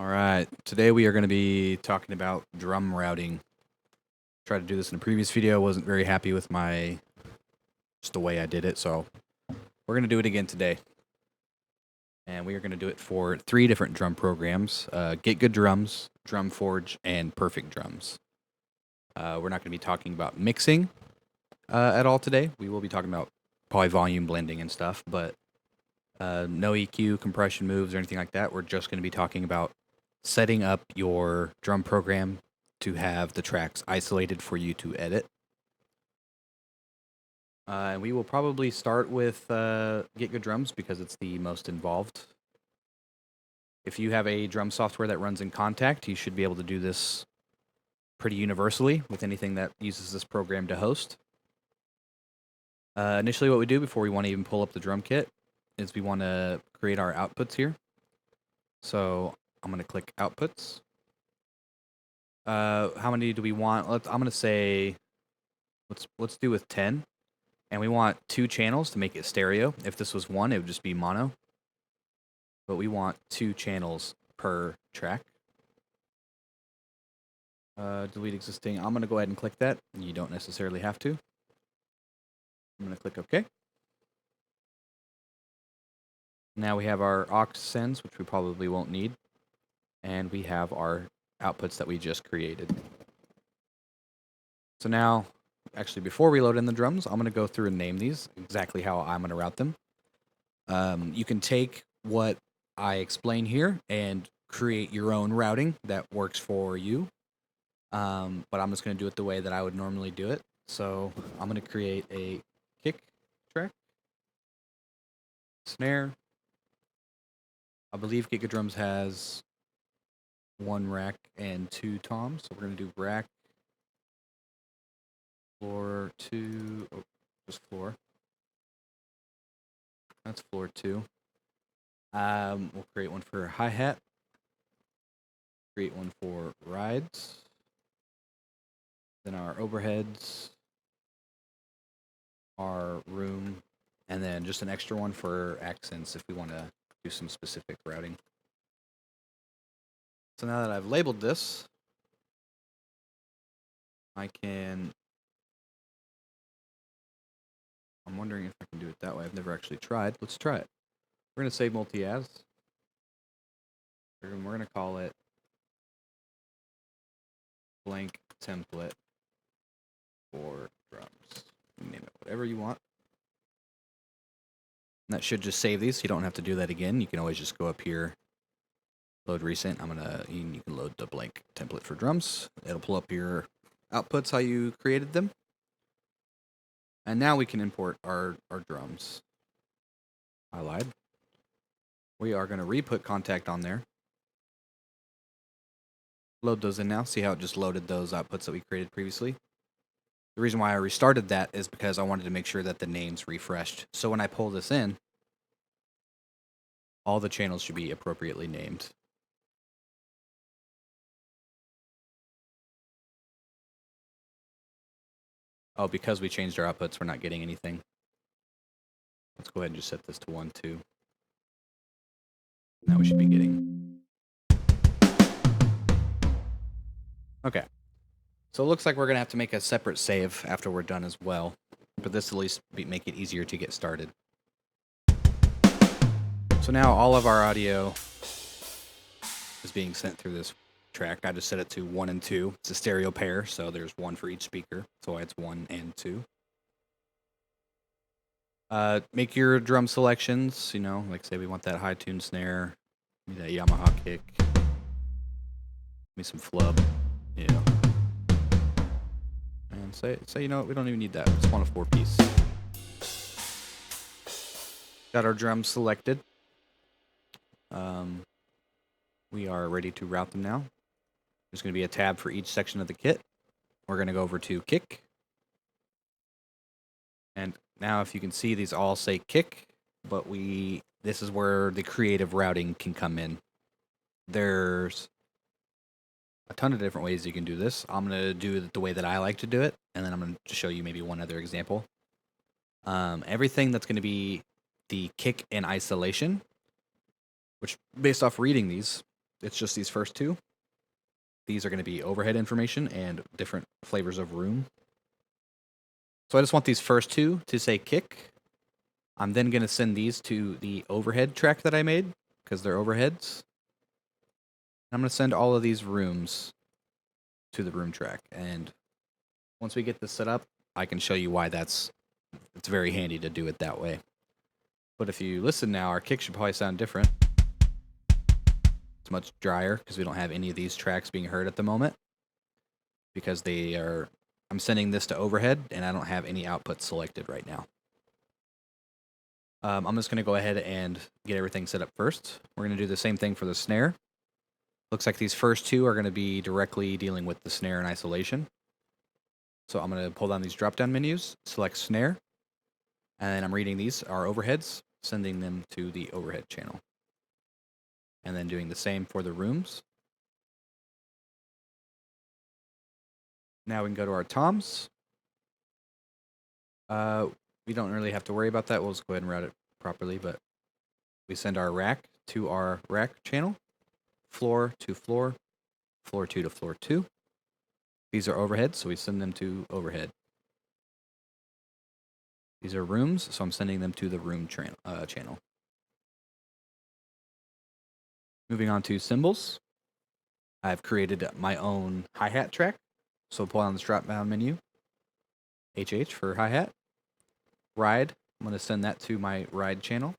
All right, today we are going to be talking about drum routing. Tried to do this in a previous video, wasn't very happy with just the way I did it, so we're going to do it again today. And we are going to do it for 3 different drum programs, Get Good Drums, Drum Forge, and Perfect Drums. We're not going to be talking about mixing at all today. We will be talking about probably volume blending and stuff, but no EQ, compression moves, or anything like that. We're just going to be talking about setting up your drum program to have the tracks isolated for you to edit. And we will probably start with Get Good Drums because it's the most involved. If you have a drum software that runs in Contact, you should be able to do this pretty universally with anything that uses this program to host. Initially, what we do before we want to even pull up the drum kit is we want to create our outputs here. So I'm going to click Outputs. How many do we want? I'm going to say, let's do with 10. And we want 2 channels to make it stereo. If this was 1, it would just be mono. But we want 2 channels per track. Delete existing. I'm going to go ahead and click that. You don't necessarily have to. I'm going to click OK. Now we have our aux sends, which we probably won't need. And we have our outputs that we just created. So now, actually, before we load in the drums, I'm going to go through and name these exactly how I'm going to route them. You can take what I explain here and create your own routing that works for you. But I'm just going to do it the way that I would normally do it. So I'm going to create a kick track, snare. I believe Get Good Drums has 1 rack and 2 toms. So we're going to do rack, floor 2, just floor. That's floor 2. We'll create one for hi-hat. Create one for rides. Then our overheads, our room, and then just an extra one for accents if we want to do some specific routing. So now that I've labeled this, I'm wondering if I can do it that way. I've never actually tried. Let's try it. We're going to save multi-as. And we're going to call it blank template for drums. Name it whatever you want. And that should just save these. You don't have to do that again. You can always just go up here, load recent. You can load the blank template for drums. It'll pull up your outputs, how you created them. And now we can import our drums. I lied. We are going to re-put Contact on there. Load those in now. See how it just loaded those outputs that we created previously? The reason why I restarted that is because I wanted to make sure that the names refreshed. So when I pull this in, all the channels should be appropriately named. Oh, because we changed our outputs, we're not getting anything. Let's go ahead and just set this to 1, 2. Now we should be getting. Okay. So it looks like we're going to have to make a separate save after we're done as well. But this will at least make it easier to get started. So now all of our audio is being sent through this track. I just set it to 1 and 2. It's a stereo pair, so there's 1 for each speaker. So it's 1 and 2. Make your drum selections, like say we want that high tune snare, that Yamaha kick, maybe some flub, and say we don't even need that. We just want a 4-piece. Got our drums selected. We are ready to route them now. There's going to be a tab for each section of the kit. We're going to go over to kick. And now if you can see, these all say kick, but this is where the creative routing can come in. There's a ton of different ways you can do this. I'm going to do it the way that I like to do it, and then I'm going to show you maybe one other example. Everything that's going to be the kick in isolation, which based off reading these, It's just these first two. These are going to be overhead information and different flavors of room. So I just want these first two to say kick. I'm then going to send these to the overhead track that I made because they're overheads. I'm going to send all of these rooms to the room track. And once we get this set up, I can show you why it's very handy to do it that way. But if you listen now, our kick should probably sound different. It's much drier because we don't have any of these tracks being heard at the moment. Because I'm sending this to overhead and I don't have any output selected right now. I'm just going to go ahead and get everything set up first. We're going to do the same thing for the snare. Looks like these first two are going to be directly dealing with the snare in isolation. So I'm going to pull down these drop-down menus, select snare, and then I'm reading these, our overheads, sending them to the overhead channel. And then doing the same for the rooms. Now we can go to our toms. We don't really have to worry about that. We'll just go ahead and route it properly, but we send our rack to our rack channel, floor to floor, floor 2 to floor 2. These are overheads, so we send them to overhead. These are rooms, so I'm sending them to the room channel. Moving on to cymbals. I've created my own hi-hat track, so pull on this drop-down menu, HH for hi-hat. Ride, I'm going to send that to my ride channel.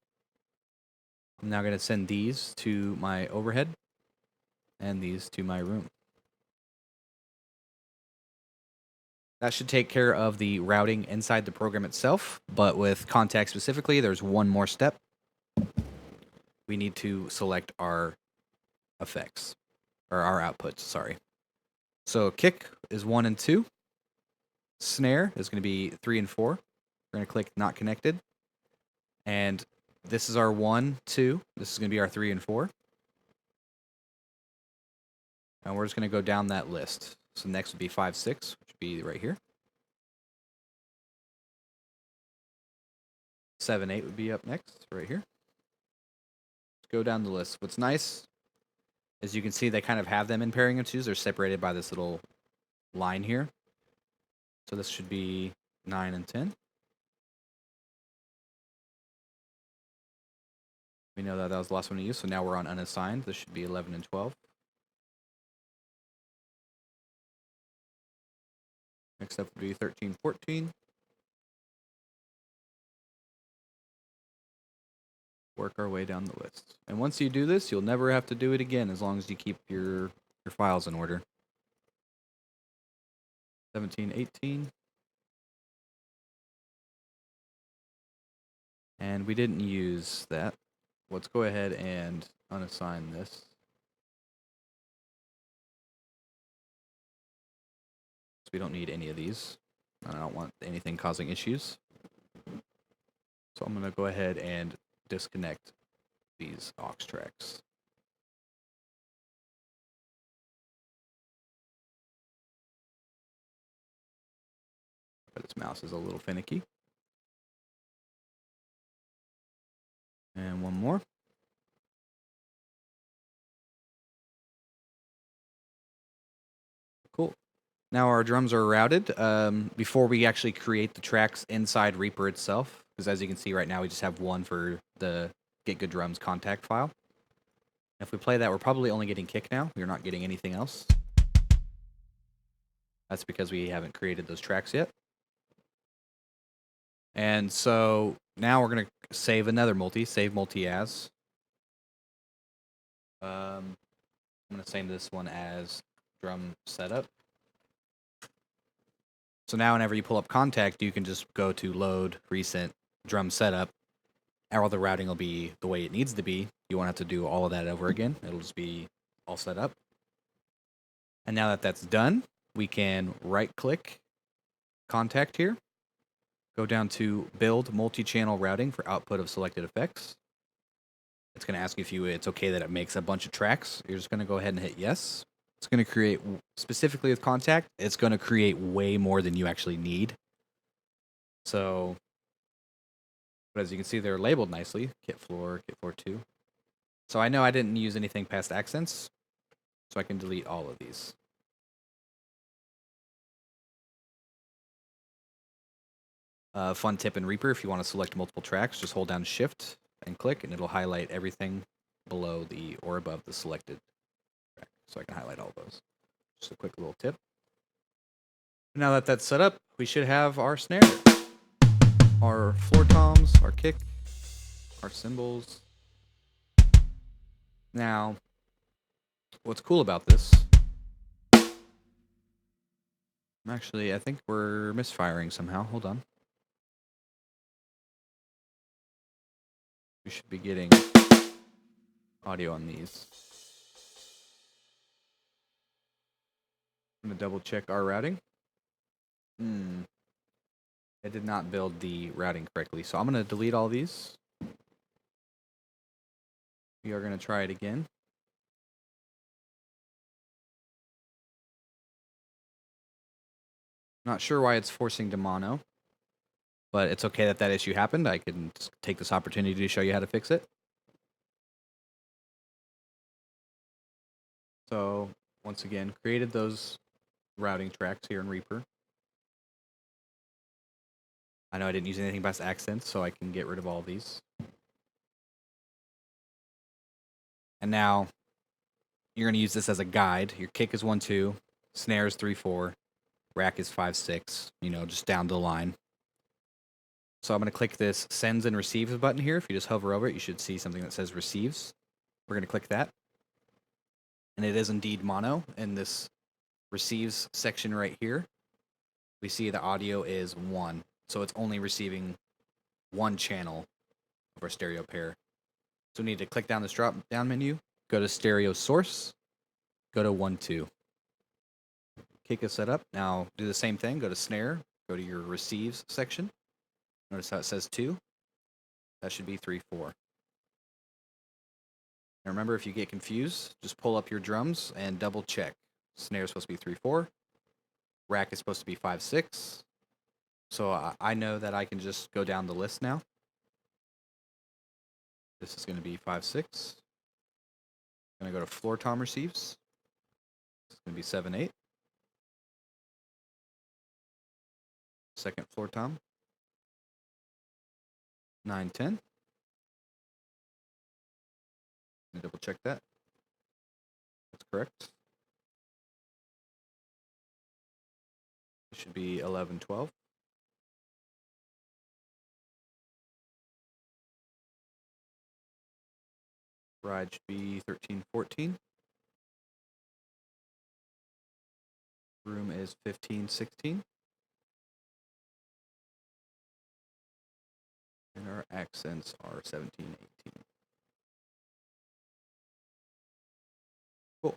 I'm now going to send these to my overhead and these to my room. That should take care of the routing inside the program itself, but with Kontakt specifically, there's one more step. We need to select our effects, or our outputs, sorry. So kick is 1 and 2. Snare is going to be 3 and 4. We're going to click not connected. And this is our 1, 2. This is going to be our 3 and 4. And we're just going to go down that list. So next would be 5, 6, which would be right here. 7, 8 would be up next, right here. Let's go down the list. What's nice is you can see they kind of have them in pairing of twos. They're separated by this little line here. So this should be 9 and 10. We know that was the last one to use, so now we're on unassigned. This should be 11 and 12. Next up would be 13, 14. Work our way down the list. And once you do this, you'll never have to do it again as long as you keep your files in order. 17, 18. And we didn't use that. Let's go ahead and unassign this. So we don't need any of these. I don't want anything causing issues. So I'm going to go ahead and disconnect these aux tracks. But this mouse is a little finicky. And one more. Cool. Now our drums are routed. Before we actually create the tracks inside Reaper itself, because as you can see right now, we just have one for the Get Good Drums Kontakt file. If we play that, we're probably only getting kick now. We're not getting anything else. That's because we haven't created those tracks yet. And so now we're going to save another multi, save multi as. I'm going to save this one as drum setup. So now whenever you pull up Kontakt, you can just go to load, recent, drum setup. All the routing will be the way it needs to be. You won't have to do all of that over again. It'll just be all set up. And now that that's done, we can right-click Kontakt here. Go down to Build Multi-Channel Routing for output of selected effects. It's going to ask if it's okay that it makes a bunch of tracks. You're just going to go ahead and hit yes. It's going to create, specifically with Kontakt, it's going to create way more than you actually need. So, but as you can see, they're labeled nicely. Kit floor 2. So I know I didn't use anything past accents, so I can delete all of these. Fun tip in Reaper, if you want to select multiple tracks, just hold down Shift and click, and it'll highlight everything below the or above the selected track. So I can highlight all those. Just a quick little tip. Now that that's set up, we should have our snare, our floor toms, our kick, our cymbals. Now, what's cool about this, I think we're misfiring somehow. Hold on. We should be getting audio on these. I'm going to double check our routing. I did not build the routing correctly, so I'm going to delete all these. We are going to try it again. Not sure why it's forcing to mono, but it's okay that that issue happened. I can just take this opportunity to show you how to fix it. So, once again, created those routing tracks here in Reaper. I know I didn't use anything past accents, so I can get rid of all these. And now, you're going to use this as a guide. Your kick is 1-2, snare is 3-4, rack is 5-6, just down the line. So I'm going to click this sends and receives button here. If you just hover over it, you should see something that says receives. We're going to click that. And it is indeed mono. In this receives section right here, we see the audio is 1. So it's only receiving one channel of our stereo pair. So we need to click down this drop down menu, go to stereo source, go to 1-2. Kick is set up. Now do the same thing. Go to snare, go to your receives section. Notice how it says 2. That should be 3-4. And remember, if you get confused, just pull up your drums and double check. Snare is supposed to be 3-4. Rack is supposed to be 5-6. So I know that I can just go down the list now. This is going to be 5-6. I'm going to go to floor tom receives. It's going to be 7-8. Second floor tom. 9-10. Double check that. That's correct. It should be 11-12. Ride should be 13-14. Room is 15-16. And our accents are 17-18. Cool.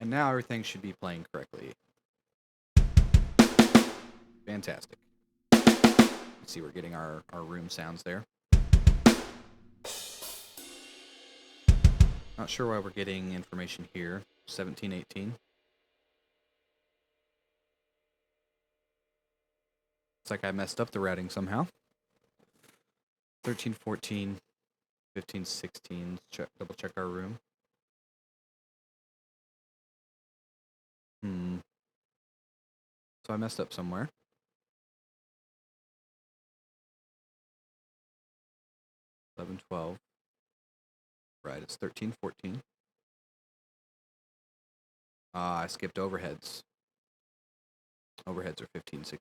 And now everything should be playing correctly. Fantastic. Let's see, we're getting our room sounds there. Not sure why we're getting information here. 17-18. Looks like I messed up the routing somehow. 13-14, 15-16. Double check our room. So I messed up somewhere. 11-12. Right, it's 13-14. I skipped overheads. Overheads are 15-16.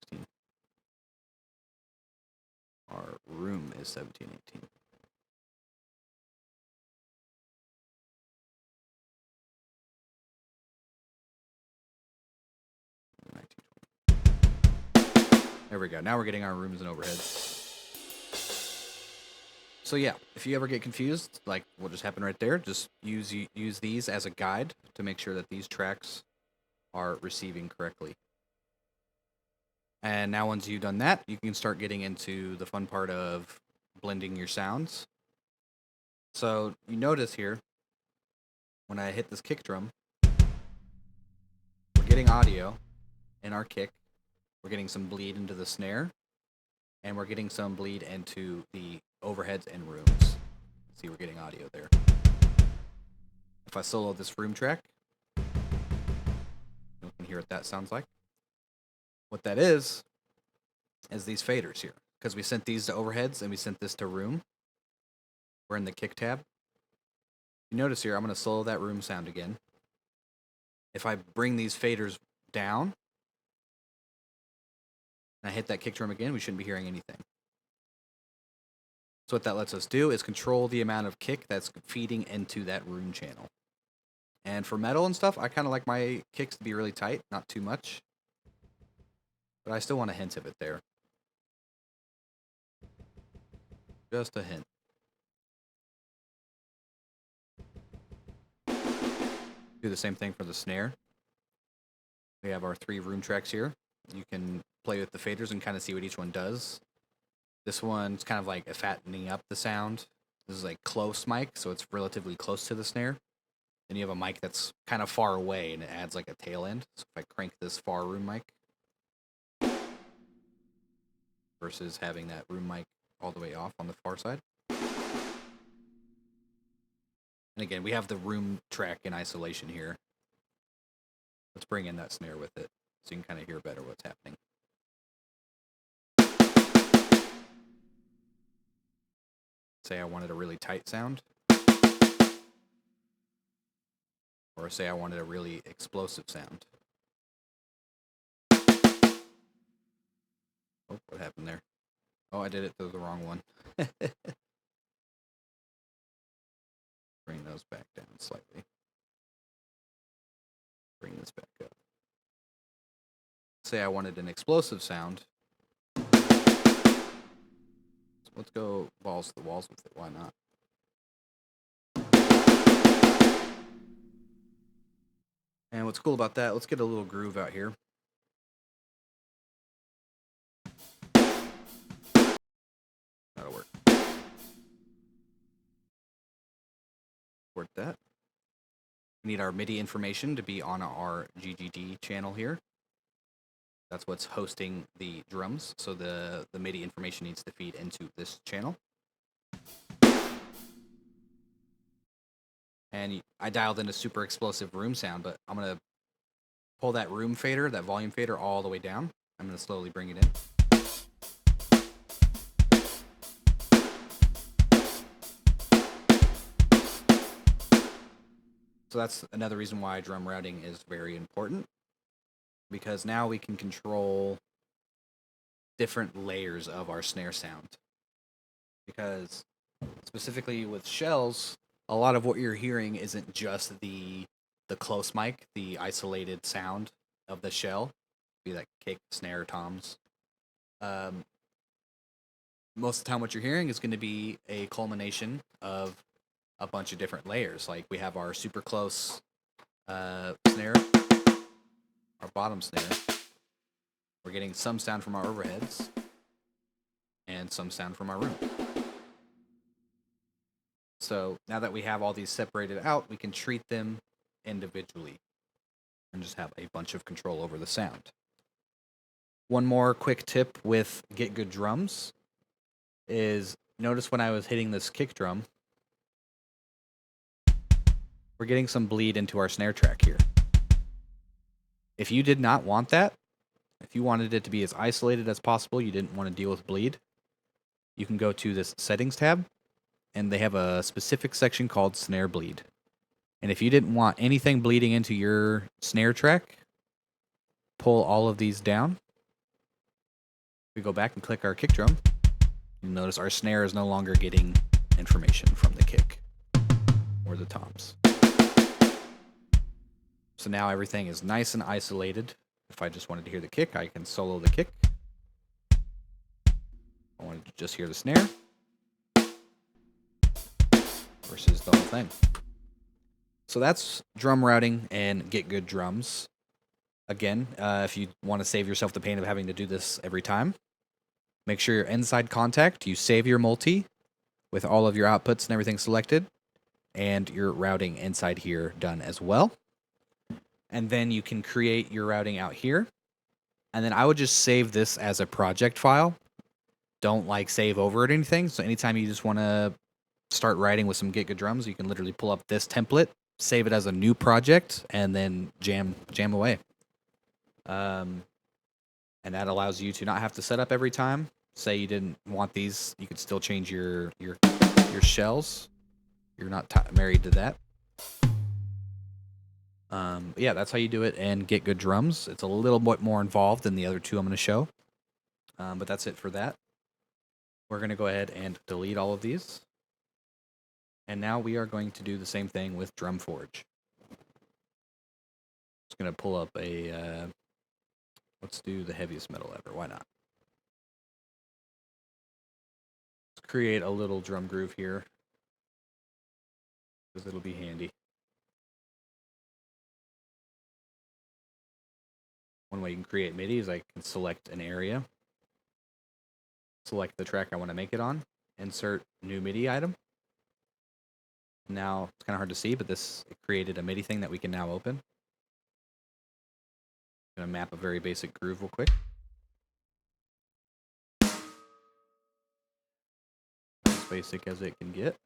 Our room is 17-18. There we go. Now we're getting our rooms and overheads. So yeah, if you ever get confused, like what just happened right there, just use these as a guide to make sure that these tracks are receiving correctly. And now once you've done that, you can start getting into the fun part of blending your sounds. So you notice here, when I hit this kick drum, we're getting audio in our kick. We're getting some bleed into the snare, and we're getting some bleed into the overheads and rooms. See, we're getting audio there. if I solo this room track, you can hear what that sounds like. What that is these faders here. Because we sent these to overheads and we sent this to room. We're in the kick tab. You notice here, I'm going to solo that room sound again. If I bring these faders down, and I hit that kick drum again, we shouldn't be hearing anything. So what that lets us do is control the amount of kick that's feeding into that room channel. And for metal and stuff, I kind of like my kicks to be really tight, not too much. But I still want a hint of it there. Just a hint. Do the same thing for the snare. We have our 3 room tracks here. You can play with the faders and kind of see what each one does. This one's kind of like fattening up the sound. This is like close mic, so it's relatively close to the snare. Then you have a mic that's kind of far away and it adds like a tail end. So if I crank this far room mic versus having that room mic all the way off on the far side. And again, we have the room track in isolation here. Let's bring in that snare with it so you can kind of hear better what's happening. Say I wanted a really tight sound. Or say I wanted a really explosive sound. Oh, what happened there? Oh, I did it to the wrong one. Bring those back down slightly. Bring this back up. Say I wanted an explosive sound. So let's go balls to the walls with it. Why not? And what's cool about that, let's get a little groove out here. That'll work. Work that. We need our MIDI information to be on our GGD channel here. That's what's hosting the drums, so the MIDI information needs to feed into this channel. And I dialed in a super explosive room sound, but I'm going to pull that room fader, that volume fader, all the way down. I'm going to slowly bring it in. So that's another reason why drum routing is very important, because now we can control different layers of our snare sound. Because specifically with shells, a lot of what you're hearing isn't just the close mic, the isolated sound of the shell, be that kick, snare, toms. Most of the time what you're hearing is going to be a culmination of a bunch of different layers. Like we have our super close snare, our bottom snare. We're getting some sound from our overheads and some sound from our room. So now that we have all these separated out, we can treat them individually and just have a bunch of control over the sound. One more quick tip with Get Good Drums is notice when I was hitting this kick drum, we're getting some bleed into our snare track here. If you did not want that, if you wanted it to be as isolated as possible, you didn't want to deal with bleed, you can go to this settings tab, and they have a specific section called snare bleed. And if you didn't want anything bleeding into your snare track, pull all of these down. We go back and click our kick drum. You'll notice our snare is no longer getting information from the kick or the toms. So now everything is nice and isolated. If I just wanted to hear the kick, I can solo the kick. I wanted to just hear the snare versus the whole thing. So that's drum routing and Get Good Drums. Again, if you want to save yourself the pain of having to do this every time, make sure your inside contact, you save your multi with all of your outputs and everything selected, and your routing inside here done as well. And then you can create your routing out here. And then I would just save this as a project file. Don't like save over it or anything. So anytime you just want to start writing with some Get Good Drums, you can literally pull up this template save it as a new project, and then jam away. And that allows you to not have to set up every time. Say you didn't want these, you could still change your shells. You're not married to that. Yeah, that's how you do it and get good drums. It's a little bit more involved than the other two I'm going to show. But that's it for that. We're going to go ahead and delete all of these. And now we are going to do the same thing with DrumForge. Just going to pull up a... let's do the heaviest metal ever. Why not? Let's create a little drum groove here, because it'll be handy. One way you can create MIDI is I can select an area, select the track I want to make it on, insert new MIDI item. Now, it's kind of hard to see, but this created a MIDI thing that we can now open. I'm going to map a very basic groove real quick. As basic as it can get.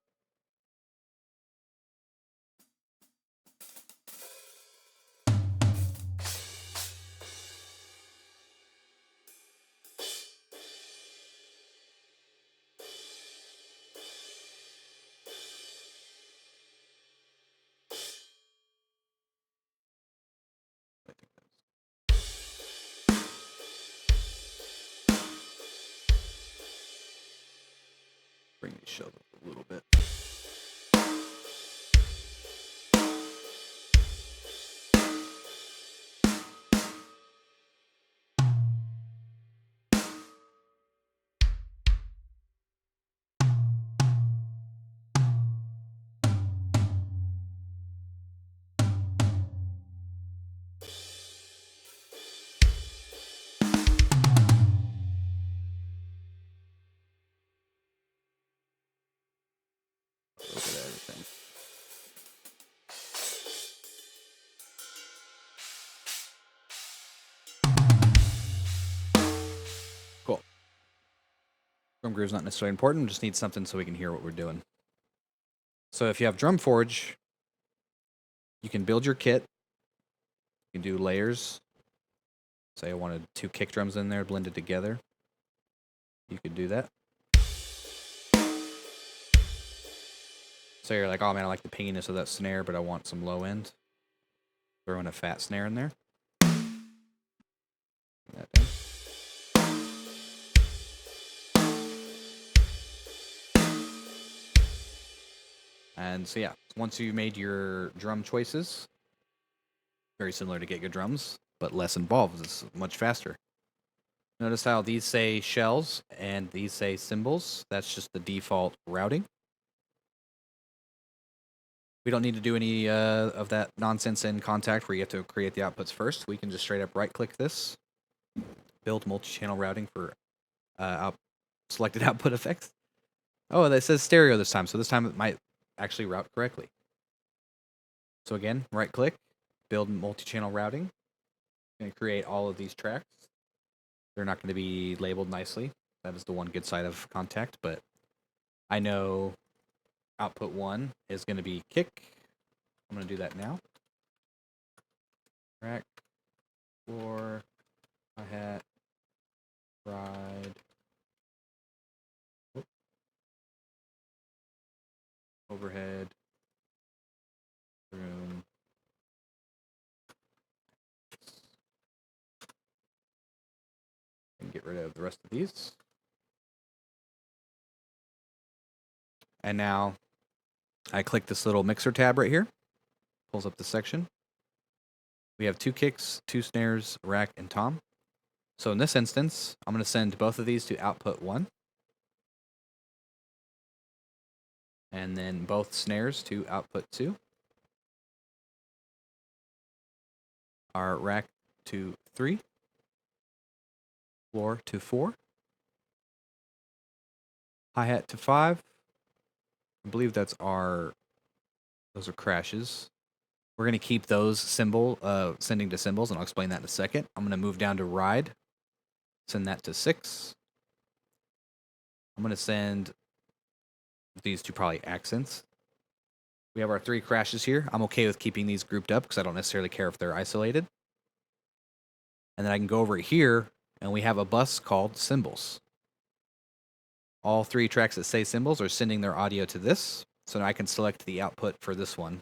Bring these shells up a little bit. A little bit of everything. Cool. Drum groove's not necessarily important, we just need something so we can hear what we're doing. So if you have DrumForge, you can build your kit. You can do layers. Say I wanted 2 kick drums in there blended together. You could do that. So you're like, oh man, I like the pinginess of that snare, but I want some low end. Throw in a fat snare in there. That down. And so yeah, once you've made your drum choices, very similar to Get Good Drums, but less involved. It's much faster. Notice how these say shells and these say cymbals. That's just the default routing. We don't need to do any of that nonsense in Contact where you have to create the outputs first. We can just straight up right-click this, build multi-channel routing for selected output effects. Oh, that says stereo this time, so this time it might actually route correctly. So again, right-click, build multi-channel routing. I'm going to create all of these tracks. They're not going to be labeled nicely. That is the one good side of Contact, but I know output 1 is going to be kick. I'm going to do that now. Rack, floor, hi-hat, ride, overhead, room, and get rid of the rest of these. And now I click this little mixer tab right here, pulls up the section. We have 2 kicks, 2 snares, rack, and tom. So in this instance, I'm going to send both of these to output 1. And then both snares to output 2. Our rack to 3. Floor to 4. Hi-hat to 5. I believe those are crashes. We're going to keep those sending to cymbals, and I'll explain that in a second. I'm going to move down to ride, send that to 6. I'm going to send these to probably accents. We have our 3 crashes here. I'm okay with keeping these grouped up because I don't necessarily care if they're isolated. And then I can go over here, and we have a bus called cymbals. All 3 tracks that say cymbals are sending their audio to this. So now I can select the output for this one.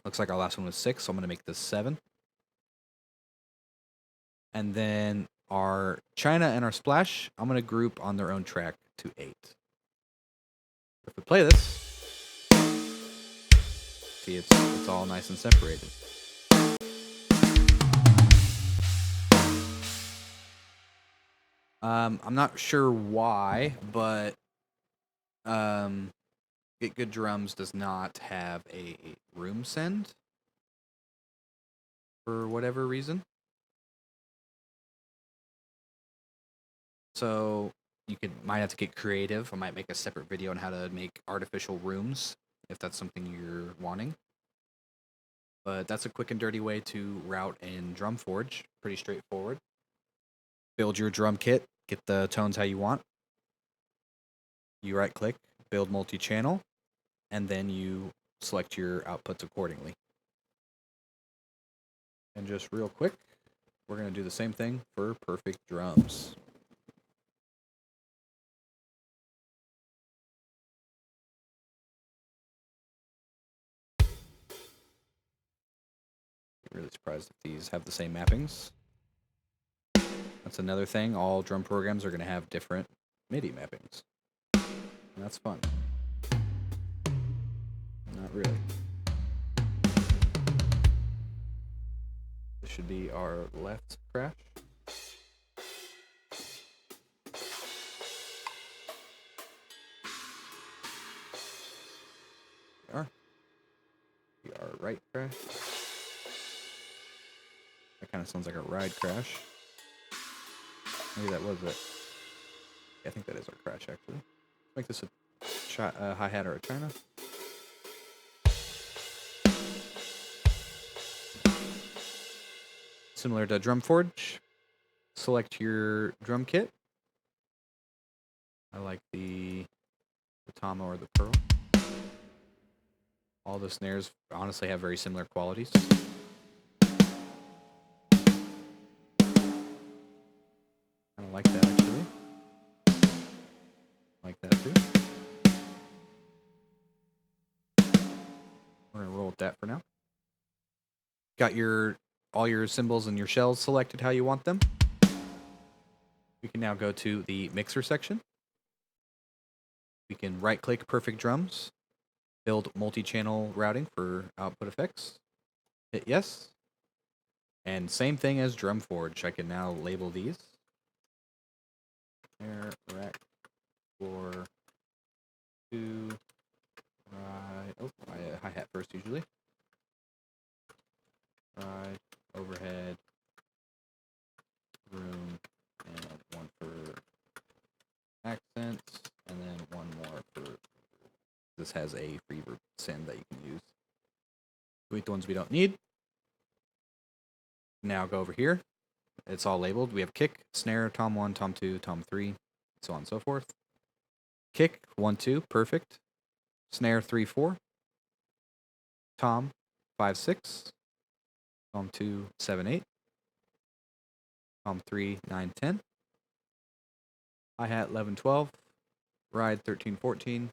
Looks like our last one was 6, so I'm going to make this 7. And then our China and our splash, I'm going to group on their own track to 8. If we play this, see it's all nice and separated. I'm not sure why, but Get Good Drums does not have a room send for whatever reason. So might have to get creative. I might make a separate video on how to make artificial rooms if that's something you're wanting. But that's a quick and dirty way to route in DrumForge. Pretty straightforward. Build your drum kit, get the tones how you want. You right click, build multi-channel, and then you select your outputs accordingly. And just real quick, we're going to do the same thing for Perfect Drums. I'm really surprised if these have the same mappings. That's another thing. All drum programs are going to have different MIDI mappings. And that's fun. Not really. This should be our left crash. Be our right crash. That kind of sounds like a ride crash. Maybe that was it. Yeah, I think that is our crash, actually. Let's make this a hi-hat or a China. Similar to DrumForge, select your drum kit. I like the Tama or the Pearl. All the snares honestly have very similar qualities. I like that, actually. Like that, too. We're going to roll with that for now. Got all your cymbals and your shells selected how you want them. We can now go to the mixer section. We can right-click Perfect Drums, build multi-channel routing for output effects, hit yes, and same thing as DrumForge. I can now label these. Snare, rack, floor, 2, right, oh, hi-hat first usually. Right, overhead, room, and one for accents, and then one more for, this has a reverb send that you can use. Delete the ones we don't need. Now go over here. It's all labeled. We have kick, snare, tom 1, tom 2, tom 3, so on and so forth. Kick, 1, 2, perfect. Snare, 3, 4. Tom, 5, 6. Tom 2, 7, 8. Tom 3, 9, 10. Hi-hat, 11, 12. Ride, 13, 14.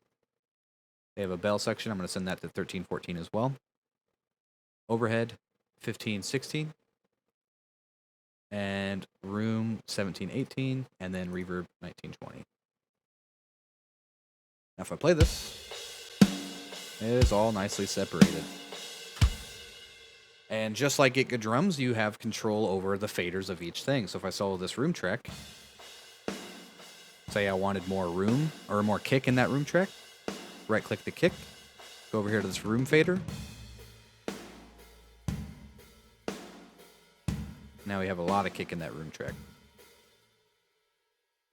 They have a bell section. I'm going to send that to 13, 14 as well. Overhead, 15, 16. And room, 17, 18. And then reverb, 19, 20. Now if I play this, it is all nicely separated. And just like Get Good Drums, you have control over the faders of each thing. So if I solo this room track, say I wanted more room or more kick in that room track, right-click the kick, go over here to this room fader. Now we have a lot of kick in that room track.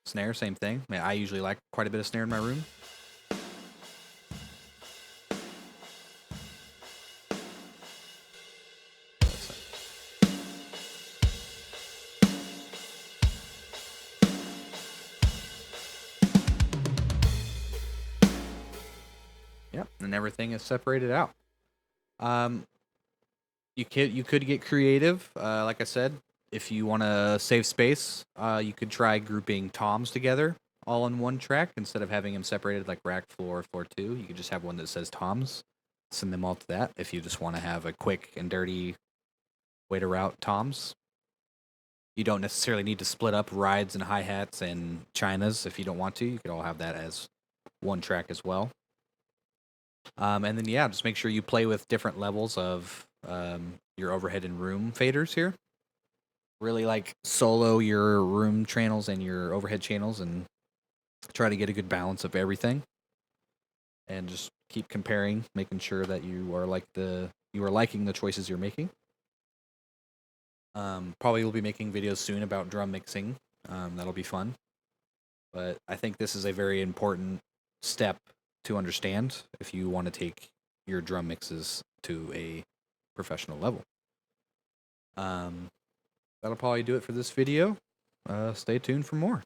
Snare, same thing. I usually like quite a bit of snare in my room. Yep, and everything is separated out. Um, you could get creative. Like I said, if you want to save space, you could try grouping toms together all in one track instead of having them separated like rack, floor, floor two. You could just have one that says toms. Send them all to that if you just want to have a quick and dirty way to route toms. You don't necessarily need to split up rides and hi-hats and chinas if you don't want to. You could all have that as one track as well. And then, yeah, just make sure you play with different levels of your overhead and room faders here. Really like solo your room channels and your overhead channels and try to get a good balance of everything. And just keep comparing, making sure that you are liking the choices you're making. Probably will be making videos soon about drum mixing. That'll be fun. But I think this is a very important step to understand if you want to take your drum mixes to a professional level. That'll probably do it for this video. Stay tuned for more.